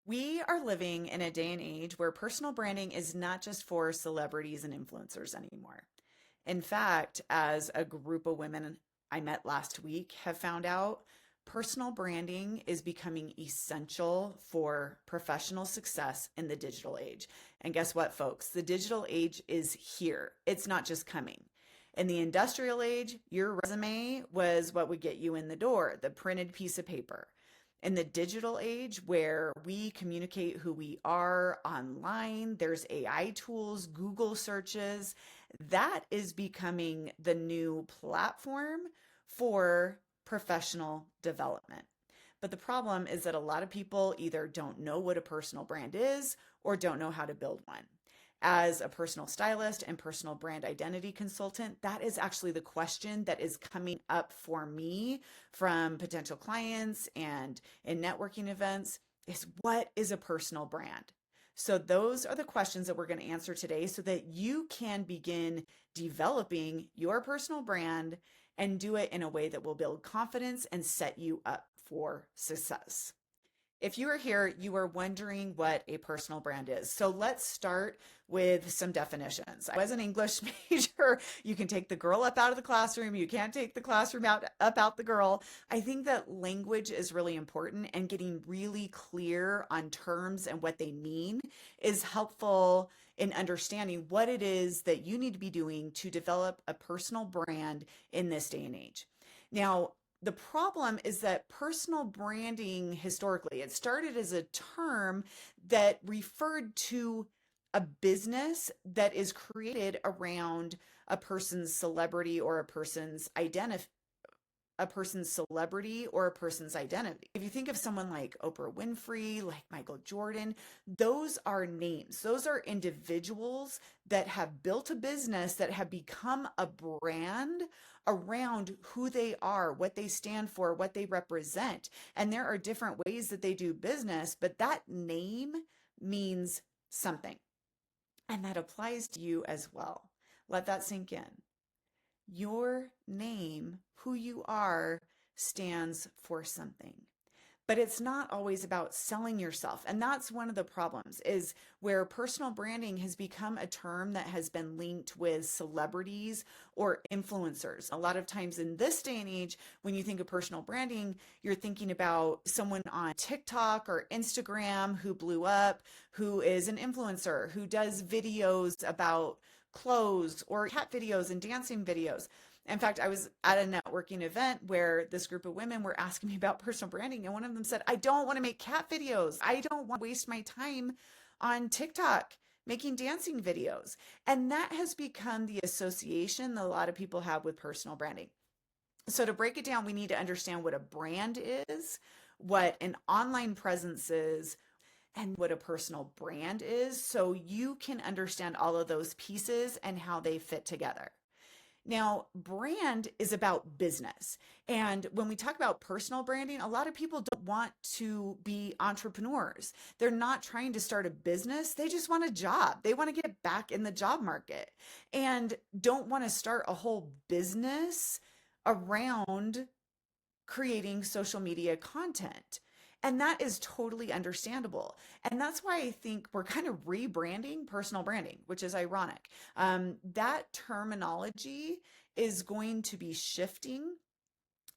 We are living in a day and age where personal branding is not just for celebrities and influencers anymore. In fact, as a group of women I met last week have found out, personal branding is becoming essential for professional success in the digital age. And guess what, folks? The digital age is here. It's not just coming. In the industrial age, your resume was what would get you in the door, the printed piece of paper. In the digital age, where we communicate who we are online, there's AI tools, Google searches, that is becoming the new platform for professional development. But the problem is that a lot of people either don't know what a personal brand is or don't know how to build one. As a personal stylist and personal brand identity consultant, that is actually the question that is coming up for me from potential clients and in networking events is what is a personal brand? So those are the questions that we're going to answer today so that you can begin developing your personal brand and do it in a way that will build confidence and set you up for success. If you are here, you are wondering what a personal brand is. So let's start with some definitions. I was an English major. You can take the girl up out of the classroom. You can't take the classroom up out the girl. I think that language is really important, and getting really clear on terms and what they mean is helpful in understanding what it is that you need to be doing to develop a personal brand in this day and age. Now, the problem is that personal branding historically, it started as a term that referred to a business that is created around a person's celebrity or a person's celebrity or a person's identity. If you think of someone like Oprah Winfrey, like Michael Jordan, those are names. Those are individuals that have built a business that have become a brand around who they are, what they stand for, what they represent. And there are different ways that they do business, but that name means something. And that applies to you as well. Let that sink in. Your name, who you are, stands for something. But it's not always about selling yourself. And that's one of the problems is where personal branding has become a term that has been linked with celebrities or influencers. A lot of times in this day and age, when you think of personal branding, you're thinking about someone on TikTok or Instagram who blew up, who is an influencer, who does videos about clothes or cat videos and dancing videos. In fact, I was at a networking event where this group of women were asking me about personal branding, and one of them said, I don't want to make cat videos. I don't want to waste my time on TikTok making dancing videos. And that has become the association that a lot of people have with personal branding. So to break it down, we need to understand what a brand is, what an online presence is, and what a personal brand is, so you can understand all of those pieces and how they fit together. Now, brand is about business. And when we talk about personal branding, a lot of people don't want to be entrepreneurs. They're not trying to start a business. They just want a job. They want to get back in the job market and don't want to start a whole business around creating social media content. And that is totally understandable. And that's why I think we're kind of rebranding personal branding, which is ironic. That terminology is going to be shifting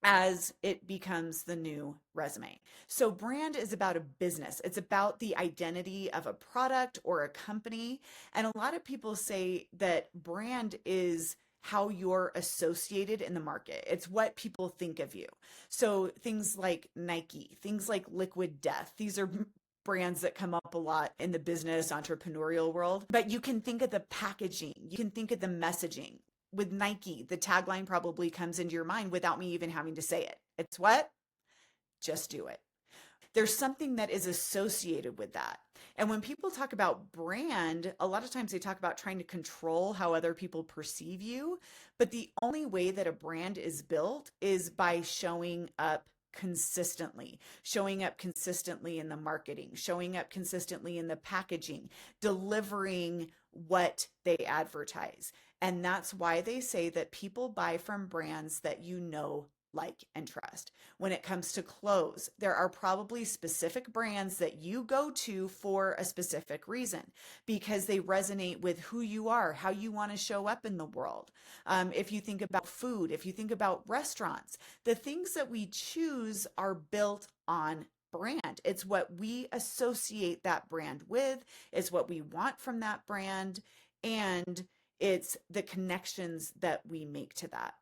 as it becomes the new resume. So brand is about a business. It's about the identity of a product or a company. And a lot of people say that brand is how you're associated in the market. It's what people think of you. So things like Nike, things like Liquid Death, these are brands that come up a lot in the business entrepreneurial world. But you can think of the packaging, you can think of the messaging. With Nike, the tagline probably comes into your mind without me even having to say it. It's what? Just do it. There's something that is associated with that. And when people talk about brand, a lot of times they talk about trying to control how other people perceive you. But the only way that a brand is built is by showing up consistently in the marketing, showing up consistently in the packaging, delivering what they advertise. And that's why they say that people buy from brands that you know like, and trust. When it comes to clothes, there are probably specific brands that you go to for a specific reason because they resonate with who you are, how you want to show up in the world. If you think about food, if you think about restaurants, the things that we choose are built on brand. It's what we associate that brand with, it's what we want from that brand, and it's the connections that we make to that.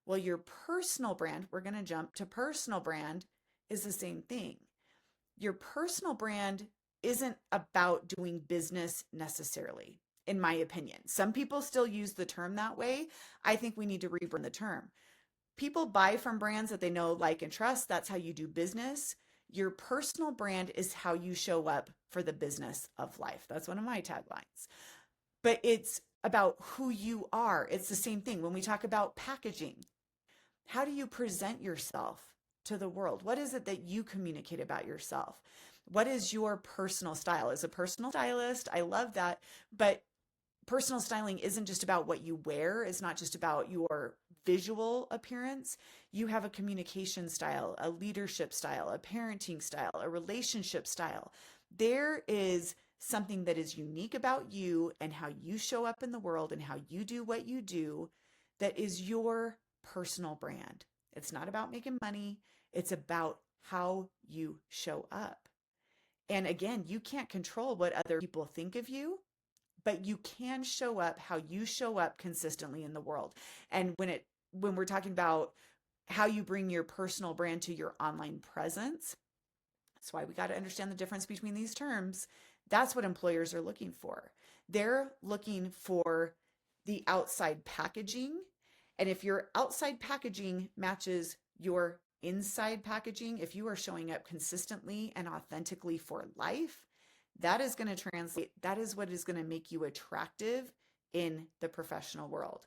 Well, your personal brand, we're going to jump to personal brand, is the same thing. Your personal brand isn't about doing business necessarily, in my opinion. Some people still use the term that way. I think we need to rebrand the term. People buy from brands that they know, like, and trust. That's how you do business. Your personal brand is how you show up for the business of life. That's one of my taglines. But it's about who you are. It's the same thing when we talk about packaging. How do you present yourself to the world? What is it that you communicate about yourself? What is your personal style? As a personal stylist, I love that. But personal styling isn't just about what you wear. It's not just about your visual appearance. You have a communication style, a leadership style, a parenting style, a relationship style. There is something that is unique about you and how you show up in the world and how you do what you do that is your personal brand. It's not about making money. It's about how you show up. And again, you can't control what other people think of you, but you can show up how you show up consistently in the world. And when we're talking about how you bring your personal brand to your online presence, that's why we got to understand the difference between these terms. That's what employers are looking for. They're looking for the outside packaging. And if your outside packaging matches your inside packaging, if you are showing up consistently and authentically for life, that is going to translate. That is what is going to make you attractive in the professional world.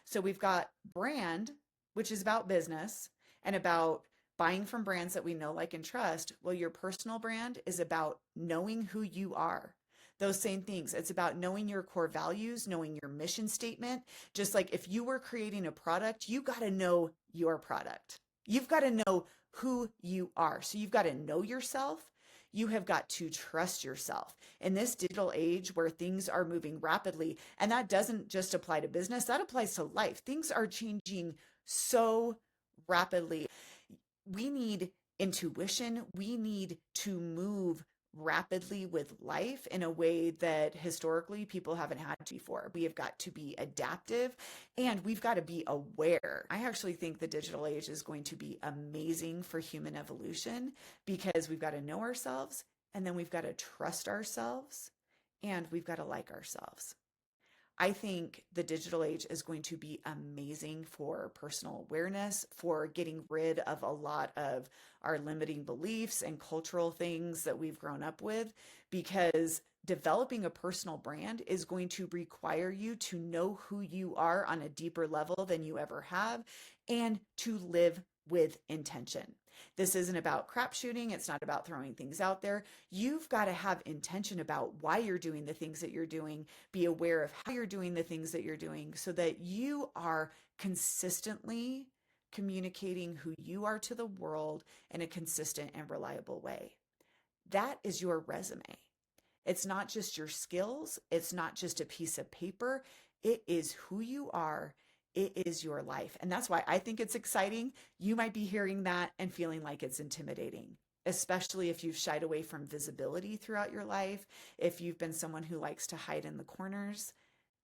So we've got brand, which is about business and about buying from brands that we know, like, and trust. Well, your personal brand is about knowing who you are. Those same things. It's about knowing your core values, knowing your mission statement. Just like if you were creating a product, you got to know your product. You've got to know who you are. So you've got to know yourself. You have got to trust yourself in this digital age where things are moving rapidly. And that doesn't just apply to business, that applies to life. Things are changing so rapidly. We need intuition. We need to move rapidly with life in a way that historically people haven't had to before. We have got to be adaptive and we've got to be aware. I actually think the digital age is going to be amazing for human evolution because we've got to know ourselves and then we've got to trust ourselves and we've got to like ourselves. I think the digital age is going to be amazing for personal awareness, for getting rid of a lot of our limiting beliefs and cultural things that we've grown up with, because developing a personal brand is going to require you to know who you are on a deeper level than you ever have and to live with intention. This isn't about crap shooting. It's not about throwing things out there. You've got to have intention about why you're doing the things that you're doing, be aware of how you're doing the things that you're doing so that you are consistently communicating who you are to the world in a consistent and reliable way. That is your resume. It's not just your skills. It's not just a piece of paper. It is who you are. It is your life. And that's why I think it's exciting. You might be hearing that and feeling like it's intimidating, especially if you've shied away from visibility throughout your life, if you've been someone who likes to hide in the corners.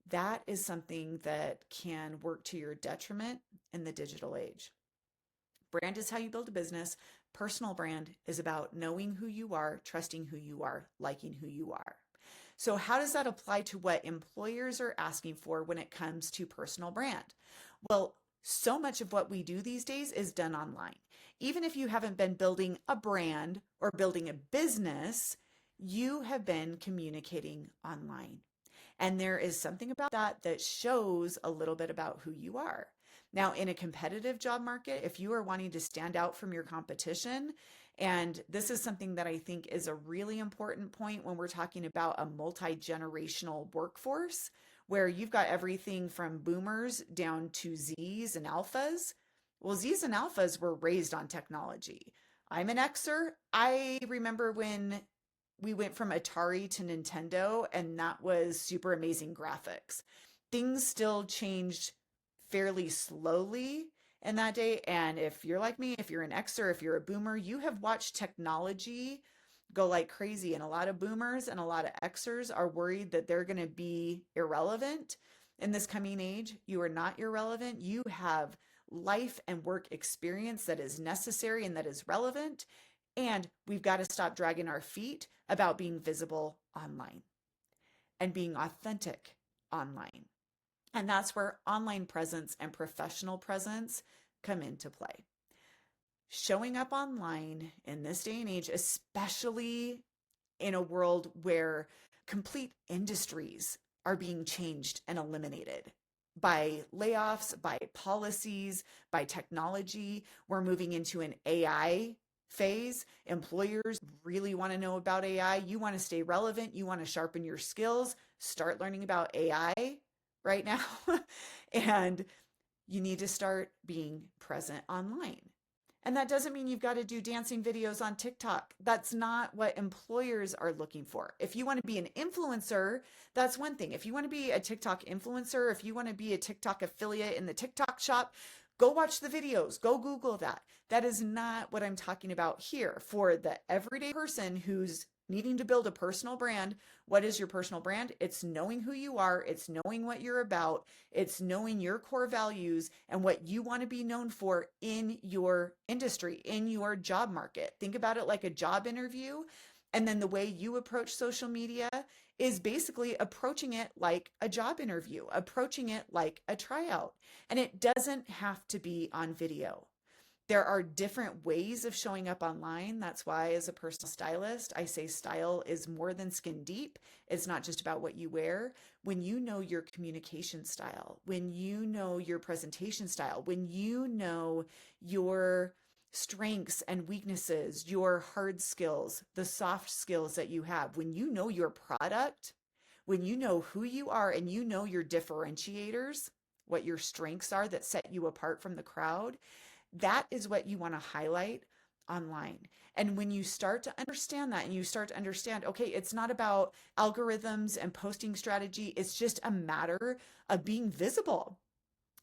That is something that can work to your detriment in the digital age. Brand is how you build a business. Personal brand is about knowing who you are, trusting who you are, liking who you are. So how does that apply to what employers are asking for when it comes to personal brand? Well, so much of what we do these days is done online. Even if you haven't been building a brand or building a business, you have been communicating online. And there is something about that that shows a little bit about who you are. Now, in a competitive job market, if you are wanting to stand out from your competition, and this is something that I think is a really important point when we're talking about a multi-generational workforce, where you've got everything from boomers down to Zs and alphas, Well, Z's and alphas were raised on technology. I'm an Xer. I remember when we went from Atari to Nintendo, and that was super amazing graphics. Things still changed fairly slowly in that day. And if you're like me, if you're an Xer, if you're a boomer, you have watched technology go like crazy. And a lot of boomers and a lot of Xers are worried that they're going to be irrelevant in this coming age. You are not irrelevant. You have life and work experience that is necessary and that is relevant. And we've got to stop dragging our feet about being visible online and being authentic online. And that's where online presence and professional presence come into play. Showing up online in this day and age, especially in a world where complete industries are being changed and eliminated by layoffs, by policies, by technology. We're moving into an AI phase. Employers really want to know about AI. You want to stay relevant. You want to sharpen your skills. Start learning about AI right now. And you need to start being present online. And that doesn't mean you've got to do dancing videos on TikTok. That's not what employers are looking for. If you want to be an influencer, that's one thing. If you want to be a TikTok influencer, if you want to be a TikTok affiliate in the TikTok shop, go watch the videos, go Google that. That is not what I'm talking about here. For the everyday person who's needing to build a personal brand, what is your personal brand? It's knowing who you are, it's knowing what you're about, it's knowing your core values and what you want to be known for in your industry, in your job market. Think about it like a job interview. And then the way you approach social media is basically approaching it like a job interview, approaching it like a tryout. And it doesn't have to be on video. There are different ways of showing up online. That's why, as a personal stylist, I say style is more than skin deep. It's not just about what you wear. When you know your communication style, when you know your presentation style, when you know your strengths and weaknesses, your hard skills, the soft skills that you have, when you know your product, when you know who you are and you know your differentiators, what your strengths are that set you apart from the crowd, that is what you want to highlight online. And when you start to understand that and you start to understand, okay, it's not about algorithms and posting strategy, it's just a matter of being visible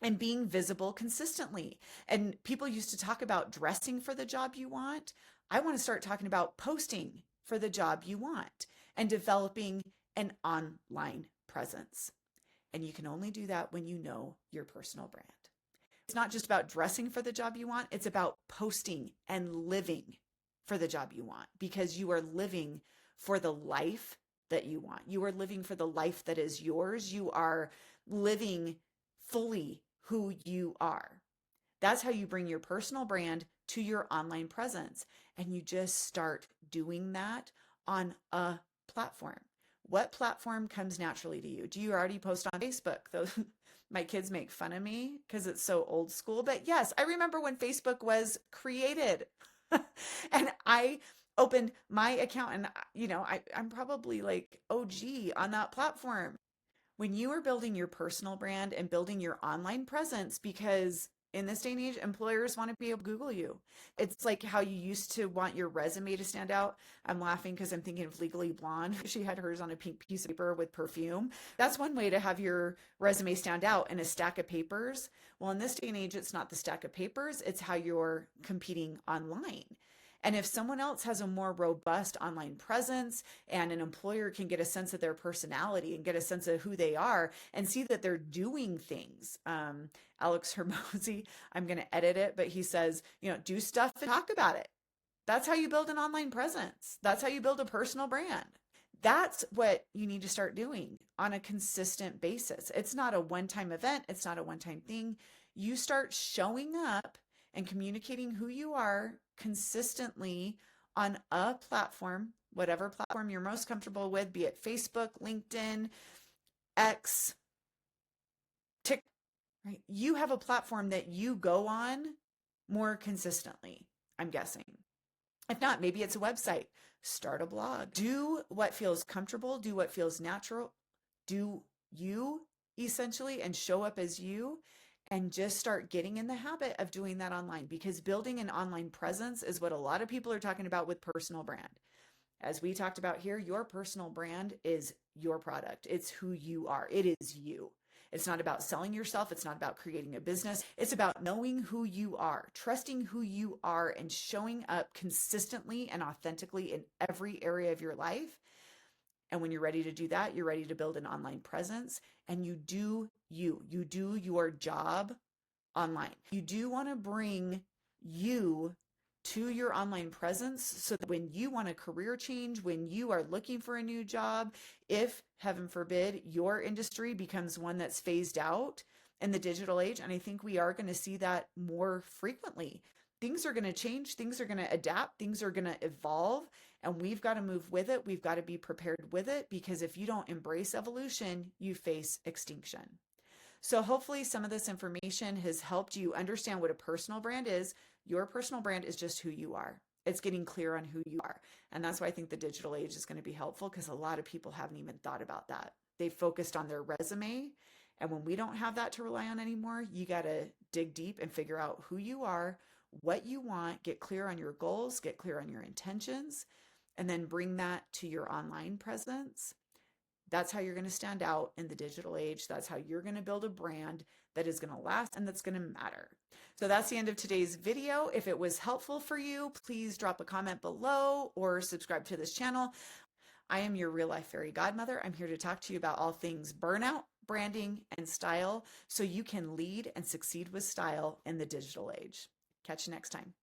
and being visible consistently. And people used to talk about dressing for the job you want. I want to start talking about posting for the job you want and developing an online presence. And you can only do that when you know your personal brand. It's not just about dressing for the job you want, it's about posting and living for the job you want, because you are living for the life that you want. You are living for the life that is yours. You are living fully who you are. That's how you bring your personal brand to your online presence. And you just start doing that on a platform. What platform comes naturally to you? Do you already post on Facebook? Those my kids make fun of me because it's so old school. But yes, I remember when Facebook was created. And I opened my account, and I'm probably like OG on that platform. When you are building your personal brand and building your online presence, because in this day and age, employers want to be able to Google you. It's like how you used to want your resume to stand out. I'm laughing because I'm thinking of Legally Blonde. She had hers on a pink piece of paper with perfume. That's one way to have your resume stand out in a stack of papers. Well, in this day and age, it's not the stack of papers, it's how you're competing online. And if someone else has a more robust online presence and an employer can get a sense of their personality and get a sense of who they are and see that they're doing things. Alex Hermosi, I'm going to edit it, but he says, do stuff and talk about it. That's how you build an online presence. That's how you build a personal brand. That's what you need to start doing on a consistent basis. It's not a one-time event. It's not a one-time thing. You start showing up and communicating who you are consistently on a platform, whatever platform you're most comfortable with, be it Facebook, LinkedIn, X, TikTok, right? You have a platform that you go on more consistently, I'm guessing. If not, maybe it's a website. Start a blog. Do what feels comfortable, do what feels natural, do you essentially, and show up as you. and just start getting in the habit of doing that online, because building an online presence is what a lot of people are talking about with personal brand. As we talked about here, your personal brand is your product. It's who you are. It is you. It's not about selling yourself. It's not about creating a business. It's about knowing who you are, trusting who you are, and showing up consistently and authentically in every area of your life. And when you're ready to do that, you're ready to build an online presence, and you do you. You do your job online. You do want to bring you to your online presence so that when you want a career change, when you are looking for a new job, if heaven forbid your industry becomes one that's phased out in the digital age, and I think we are going to see that more frequently. Things are going to change, things are going to adapt, things are going to evolve, and we've got to move with it. We've got to be prepared with it, because if you don't embrace evolution, you face extinction. So hopefully some of this information has helped you understand what a personal brand is. Your personal brand is just who you are. It's getting clear on who you are. And that's why I think the digital age is going to be helpful, because a lot of people haven't even thought about that. They focused on their resume. And when we don't have that to rely on anymore, you got to dig deep and figure out who you are, what you want, get clear on your goals, get clear on your intentions, and then bring that to your online presence. That's how you're going to stand out in the digital age. That's how you're going to build a brand that is going to last and that's going to matter. So that's the end of today's video. If it was helpful for you, please drop a comment below or subscribe to this channel. I am your real life fairy godmother. I'm here to talk to you about all things burnout, branding, and style, so you can lead and succeed with style in the digital age. Catch you next time.